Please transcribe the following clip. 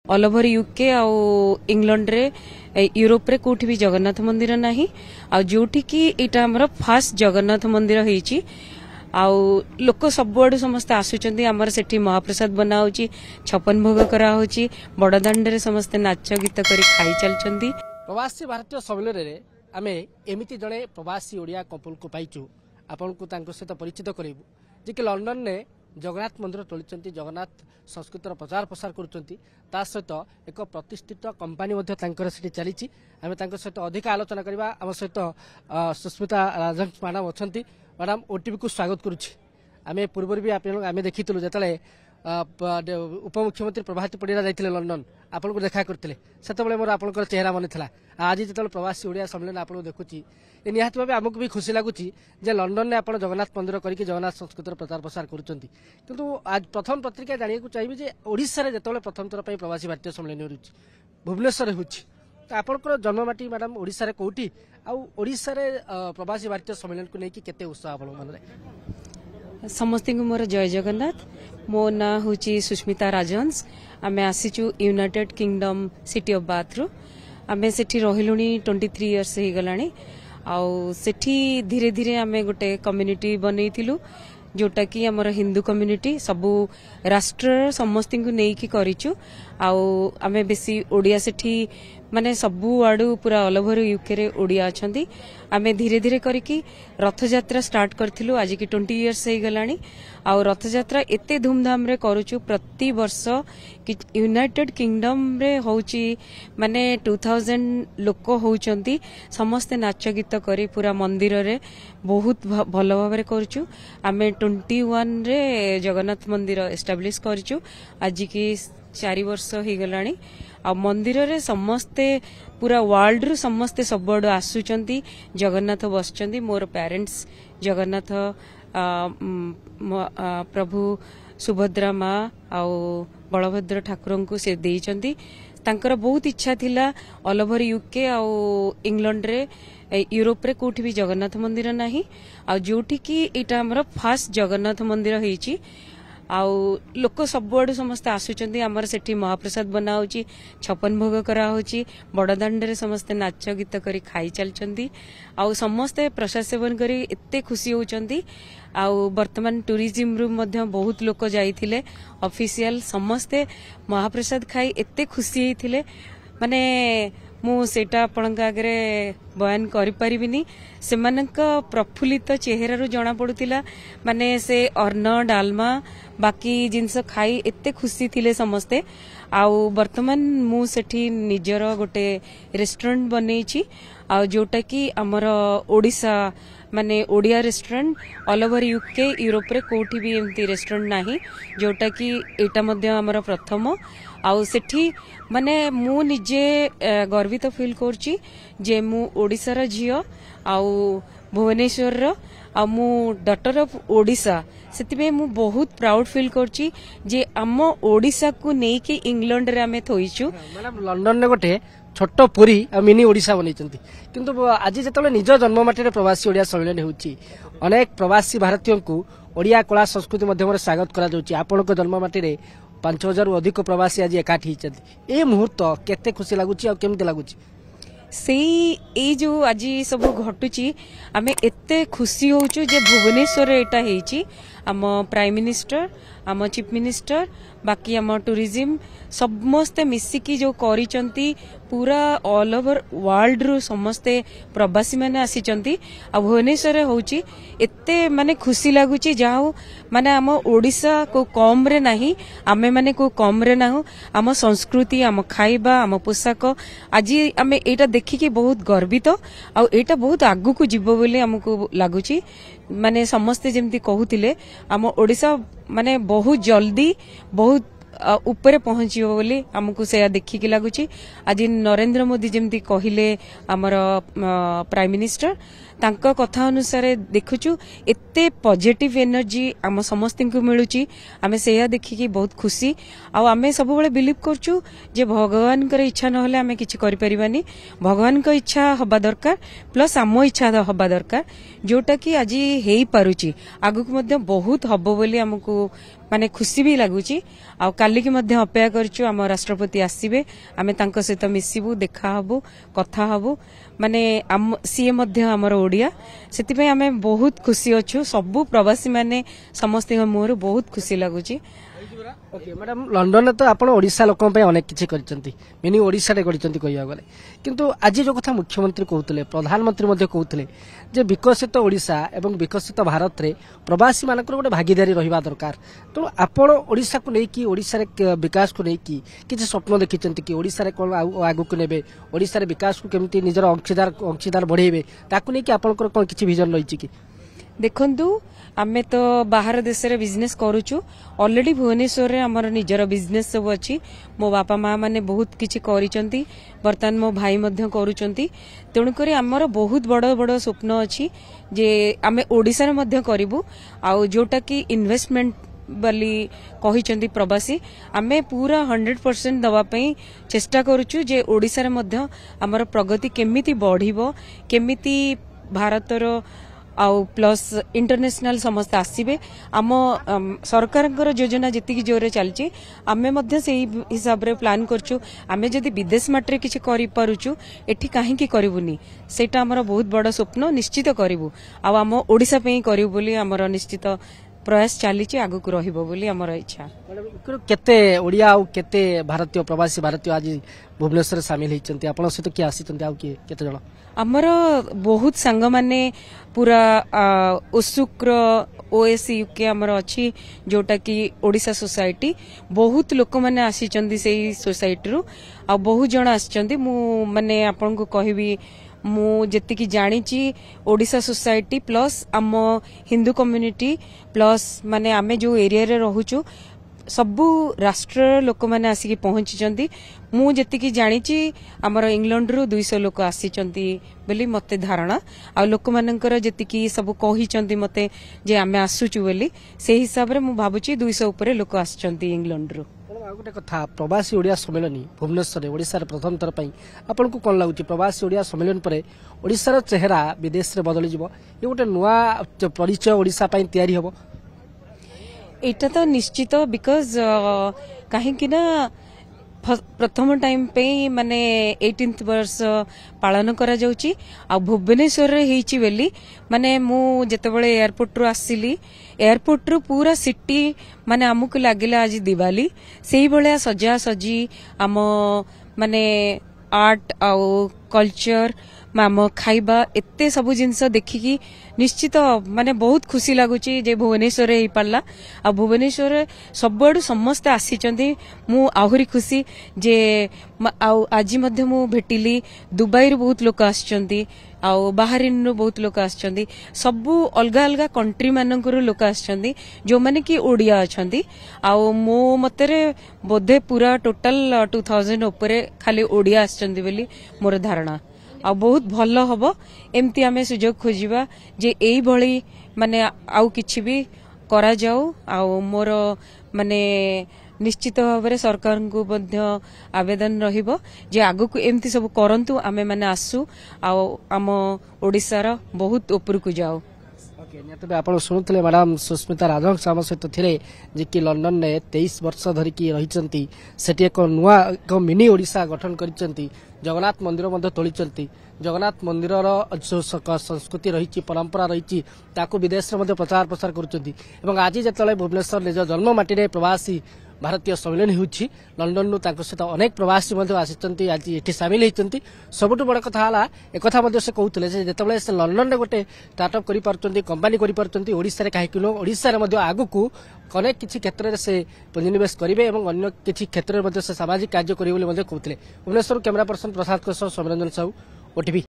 All over UK आ England रे Europe रे कोठी भी जगन्नाथ मंदिर नाही आ जोठी की एटा हमर फास्ट जगन्नाथ मंदिर हेची आउ लोक सबुआडू समस्त आसुचंदी हमर सेठी महाप्रसाद बना होची 56 भोग करा होची बड़दांड रे समस्त नाच गीत करी खाई चलचंदी। प्रवासी भारतीय सम्मेलन रे आमे एमिति जणे प्रवासी ओडिया कपल को पाइचु आपन को तांको सहित परिचित करेबु जे कि लंडन ने जगन्नाथ मंदिर तोलिचंती जगन्नाथ संस्कृतर प्रचार प्रसार करुचंती ता सहित एक प्रतिष्ठित कंपनी मध्ये तांकर सेठी चलीची आमे तांको सहित अधिक आलोचना करबा हम सहित सुस्मिता राजन मैडम अछंती मैडम ओटीवी को स्वागत करुछि। आमे पूर्व भी आमे देखितलु जतले उपमुख्यमंत्री प्रभात परिड़ा जाइथिले लंडन आपन को देखा करथिले सेतबेले मोर आपन को चेहरा मन थिला आज जतले प्रवासी ओडिया सम्मेलन आपन को देखुछि ए निहात भाबे हमकु भी खुशी लागुछि जे लंडन ने आपन जगन्नाथ मंदिर करिके जगन्नाथ संस्कृतिर प्रचार प्रसार करूचंती किंतु आज प्रथम पत्रिका जानिया को चाहिबे जे ओडिसा रे जतले प्रथम थर पई प्रवासी भारतीय सम्मेलन होउछि भुवनेश्वर रे होउछि त आपन को जन्ममाटी मैडम ओडिसा रे कोठी आ ओडिसा रे प्रवासी भारतीय सम्मेलन को नेकी केते उत्साह आपन मन रे समस्त मोर जय जगन्नाथ मो ना हूँ सुस्मिता राजहंस आमे आसीचु United Kingdom city of Bath रु आमे सेठी रहिलुनी 23 इयर्स हे गलानी आउ सेठी धीरे धीरे आमे गोटे कम्युनिटी बनैथिलु जोटा कि हमर हिंदू कम्युनिटी सबु राष्ट्र समस्त को नेकी करिचु आउ आमे बेसी ओडिया सेठी माने सबु आडू पूरा ऑल ओवर यूके रे ओडिया अछंती आमे धीरे धीरे करिकी रथ यात्रा स्टार्ट करथिलु आज की 20 इयर्स हे गलानी आउ रथ यात्रा एते धूमधाम रे करूचु प्रति वर्ष कि यूनाइटेड किंगडम रे होउची माने 2000 लोक होउचंती समस्त नाच गीत करी पूरा मंदिर रे बहुत भलो भाव रे करूचु आमे 21 रे जगन्नाथ मंदिर एस्टैब्लिश करिचु आज की 4 वर्ष हे गलानी आ मंदिर रे समस्ते पूरा वर्ल्ड रु समस्ते सबड आसुचंती जगन्नाथ बसचंती मोर पेरेंट्स जगन्नाथ प्रभु सुभद्रा माँ आउ बलभद्र ठाकुर को से देइचंती तांकर बहुत इच्छा थिला ऑल ओवर यूके आ इंग्लैंड रे यूरोप रे कोठी भी जगन्नाथ मंदिर नाही आ जोठी की एटा हमर फास्ट जगन्नाथ मंदिर हेची आउ लोक सबुआडू समस्त आसुचंदी हमर सेठी महाप्रसाद बना होची 56 भोग करा होची बड़दांड रे समस्त नाच गीत करी खाई चलचंदी आउ समस्त प्रसाद सेवन करी एते खुशी होचंदी आउ वर्तमान टूरिज्म रु मध्य बहुत लोक जाइथिले ऑफिशियल समस्ते महाप्रसाद खाई एते खुशी हेथिले माने मु सेटा आपनका आगरे बयान करि परिबिनी सेमानक प्रफुल्लित चेहरा रु जणा पडुतिला माने से अन्न डालमा बाकी जिनस खाई एते खुशी थिले समस्ते आउ वर्तमान मु सेठी निजर गोटे रेस्टोरेंट बनेछि आ जोटा कि हमर ओडिसा माने Odia restaurant all over UK Europe रे कोठी भी एमती रेस्टोरेंट नाही जोटा कि एटा मध्य हमर प्रथम आउ सेठी माने मु निजे गर्वित फील करची जे मु ओडिसा रा झियो आउ भुवनेश्वर रा आ मु डॉटर ऑफ ओडिसा सेतिबे मु बहुत प्राउड फील करची जे हम ओडिसा को नेई के इंग्लैंड रे हमें थोइछु मैडम लंडन ने गोटे छोट पुरी आ मिनी ओडिसा बनैचंती किंतु आज जतले निज जन्ममाटी रे प्रवासी ओडिया सम्मेलन होउची अनेक प्रवासी भारतीय को ओडिया कला संस्कृति माध्यम रे स्वागत करा जाउची आपन को जन्ममाटी रे 5000 रु अधिक प्रवासी आज एकाठी हिचंती ए मुहूर्त केते खुशी लागुची आ केमते लागुची से जो आज सब घटुची आमे एते खुशी होचु जे भुवनेश्वर एटा हेची आम प्राइम मिनिस्टर आम चीफ मिनिस्टर बाकी आम टूरिज्म समस्ते मिसिकी जो करिचंती पूरा ऑल ओवर वर्ल्ड रु समस्ते प्रवासी माने आसीचंती आ भुवनेश्वर होउची एते माने खुशी लागुची जाऊ माने आम ओडिसा को कम रे नाही आमे माने को कम रे नाहु आम संस्कृति आम खाइबा आम पोशाक आज आमे एटा देखिके बहुत गर्वित आ एटा बहुत आगु को जीवो बोली हमको लागुची माने समस्ते जेमती कहूतिले आम ओडिसा माने बहुत जल्दी बहुत ऊपर पहुंची बोली हमको से देखिकी लगुची आज नरेंद्र मोदी जेमती कहिले हमर प्राइम मिनिस्टर तांका कथा अनुसार देखुचु एते पॉजिटिव एनर्जी आम समस्त को मिलुची आमे सेया देखिकी बहुत खुशी आ आमे सब बेले बिलीव करचु जे भगवान कर इच्छा न होले आमे किछि करि परिबानी भगवान को इच्छा हबा दरकार प्लस आम इच्छा हबा दरकार जोटा कि आज हेई पारुची आगु को मध्य बहुत हबो बोली हमको माने खुशी भी लगुच आ काली की मध्य अपेक्षा करछु आम राष्ट्रपति आसीबे आमे तांको सहित मिसिबू देखा हबू कथा हबू माने सीए मध्य आमर ओडिया सेति आमे बहुत खुशी अच्छु सबु प्रवासी माने समस्त मुहर बहुत खुशी लगुच ओके मैडम लंडन तो आप ओडिशा लोक अनेक किसी मिनी ओडिशा कह गले किंतु आज जो कथा मुख्यमंत्री कहते प्रधानमंत्री कहते जे विकसित ओडिशा एवं विकसित भारत रे प्रवासी मान गोटे भागीदारी रहा दरकार तेणु आपण ओडिशा को लेकिन ओडिशा रे विकास को लेकिन किसी स्वप्न देखी कि ओडिशा रे कौन आगु को नेबे ओडिशा रे विकास को केमती निजर अंशीदार बढ़ेबे ताकू लेकिन आपनकर कौन किसी विजन रही कि देखंतु आमे तो बाहर देश रे बिजनेस करूछु ऑलरेडी भुवनेश्वर रे हमर निजर बिजनेस सब अछि मो बापा माँ माने बहुत किछि करिसंती वर्तमान मो भाई मध्य करूचंती तेणु करी हमर बहुत बड़ बड़ स्वप्न अछि जे आमे ओडिसा रे मध्य करिवु आ जोटा कि इन्वेस्टमेंट बली कहिचंती प्रवासी आमे पूरा 100% दवा पई चेष्टा करूछु जे ओडिसा रे मध्य हमर प्रगति केमिति बढ़िबो केमिति भारतर आउ प्लस इंटरनेशनल समस्त आसीबे आम सरकार योजना जी जोरे चलची आमे मध्य से हिसाब रे प्लान करछु आमे जदि विदेश माटे किछि करि पारुछु एठी काहे की करबुनी सेटा हमर बहुत बड़ स्वप्न निश्चित करिवु आ आम ओडिसा पे करिवु बोली हमर निश्चित प्रयास चलीची आगु को रहिबो बोली हमर इच्छा केते ओडिया आ केते भारतीय प्रवासी भारतीय आज भुवनेश्वर सामिल होइचंती आपण सहित किए आसीचंती आ केते जण हमर बहुत सांग माने पूरा उत्सुक ओएस यूके हमर अछि जोटा कि ओडिशा सोसाइटी बहुत लोक माने आसीचंदी सेही सोसाइटी रु आ बहुत जण आसीचंदी मु माने आपन को कहबी मु जेतिकी जानिची ओडिशा सोसाइटी प्लस आम हिंदू कम्युनिटी प्लस माने आमे जो एरिया रे रहूचु सबु राष्ट्र लोक माने आसिकी पहुंची मु जेतिकी जानिची हमर इंग्लैंड रु 200 लोक आसीचंती बोली मते धारणा आ लोक मानकर जेतिकी सब कहिचंती मते जे आमे आसुचु बोली से हिसाब रे मु भाबुची 200 ऊपर लोक आसीचंती इंग्लैंड रु गोटे कथा प्रवासी ओडिया सम्मेलन भुवनेश्वर ओडिशा प्रथम थर पर आपन को कौन लगुच प्रवासी ओडिया सम्मेलन पर ओडिशार चेहरा विदेश रे बदली जीवो ये गोटे नुआ परिचय ओडिशा पई तयारी हबो एटा तो निश्चित बिकॉज कहीं ना प्रथम टाइम पे माने 18th वर्ष पालन करा जाउची आ भुवनेश्वर रे हेची बेली माने मु जेतेबेले एयरपोर्ट रु आसीली एयरपोर्ट रु पूरा सिटी माने हमकु लागिला आज दिवाली सेही बळिया सजा सजी आम माने आर्ट आ कल्चर माम खाइबा एते सबु जिनस देखिकी निश्चित माने बहुत खुशी लागुची जे भुवनेश्वर हे पारला आ भुवनेश्वर सबआडू समस्त आसीचंदी मु आहुरी खुशी जे आज मध्य मु भेटिली दुबई रु बहुत लोक आछंती आ बाहरिन रु बहुत लोक आछंती सबु अलगा अलगा कंट्री मानकर लोक आछंती जो माने कि ओडिया अछंती आ मो मतरे बोधे पूरा टोटल 2000 ऊपर खाली ओडिया आछंती बोली मोर धारणा आ बहुत भल हबो एमती आमे सुजोग खोजिबा जे एई भली माने आउ किछि भी करा जाऊ आ मोर माने निश्चित भाव में सरकार को मध्य आवेदन रहिबो जे आगु को एमती सब करंतु आमे माने आसु आ आम ओडिसा बहुत ऊपर को जाऊ तेज आप शुणुले मैडम सुस्मिता राजहंस आम सहित थे जे कि लंडन ने 23 वर्ष धरिकी रही एक नुआ एक मिनी ओडिशा गठन कर जगन्नाथ मंदिर तोली जगन्नाथ मंदिर जो संस्कृति रही परंपरा रही विदेश में प्रचार प्रसार कर आज जो भुवनेश्वर निज जन्म माटी प्रवासी भारतीय सम्मेलन होउछि लंडन सहित अनेक प्रवासी आसी आज ये सामिल होती सबुठ बड़ कथा एक से कहते जिते से लंडन गोटे स्टार्टअप कर कंपानी कर कहीं ओडिशा आगु को अनेक किसी क्षेत्र में से पुंजीनिवेश करेंगे और अन्य किसी क्षेत्र में से सामाजिक कार्य करेंगे कहते भुवनेश्वर कैमरा पर्सन प्रसाद सम्मेलन साहू ओटीवी।